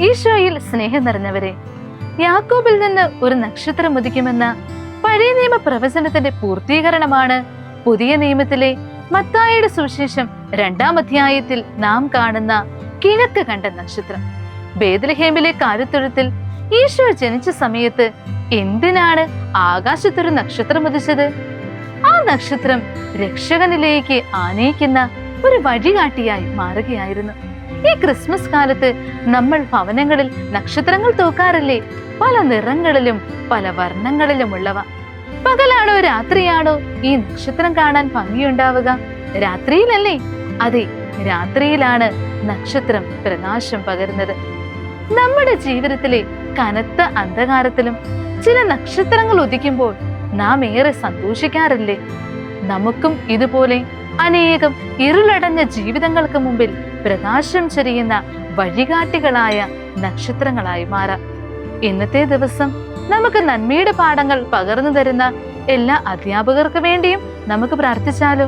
ഈശോയിൽ സ്നേഹം നിറഞ്ഞവരെ, യാക്കോബിൽ നിന്ന് ഒരു നക്ഷത്രം ഉദിക്കുമെന്ന പഴയ നിയമ പ്രവചനത്തിന്റെ പൂർത്തീകരണമാണ് പുതിയ നിയമത്തിലെ മത്തായിയുടെ സുവിശേഷം 2-ാം അധ്യായത്തിൽ നാം കാണുന്ന കിഴക്ക് കണ്ട നക്ഷത്രം. ബേത്ലഹേമിലെ കാലിത്തൊഴുത്തിൽ ഈശോ ജനിച്ച സമയത്ത് എന്തിനാണ് ആകാശത്തൊരു നക്ഷത്രം ഉദിച്ചത്? ആ നക്ഷത്രം രക്ഷകനിലേക്ക് ആനയിക്കുന്ന ഒരു വഴികാട്ടിയായി മാറുകയായിരുന്നു. ഈ ക്രിസ്മസ് കാലത്ത് നമ്മൾ ഭവനങ്ങളിൽ നക്ഷത്രങ്ങൾ തൂക്കാറില്ലേ? പല നിറങ്ങളിലും പല വർണ്ണങ്ങളിലുമുള്ളവ. പകലാണോ രാത്രിയാണോ ഈ നക്ഷത്രം കാണാൻ ഭംഗിയുണ്ടാവുക? രാത്രിയിലല്ലേ? അതെ, രാത്രിയിലാണ് നക്ഷത്രം പ്രകാശം പകരുന്നത്. നമ്മുടെ ജീവിതത്തിലെ കനത്ത അന്ധകാരത്തിലും ചില നക്ഷത്രങ്ങൾ ഉദിക്കുമ്പോൾ നാം ഏറെ സന്തോഷിക്കാറില്ലേ? നമുക്കും ഇതുപോലെ അനേകം ഇരുളടഞ്ഞ ജീവിതങ്ങൾക്ക് മുമ്പിൽ പ്രകാശം ചൊരിയുന്ന വഴികാട്ടികളായ നക്ഷത്രങ്ങളായി മാറാം. ഇന്നത്തെ ദിവസം നമുക്ക് നന്മയുടെ പാഠങ്ങൾ പകർന്നു തരുന്ന എല്ലാ അധ്യാപകർക്ക് വേണ്ടിയും നമുക്ക് പ്രാർത്ഥിച്ചാലോ?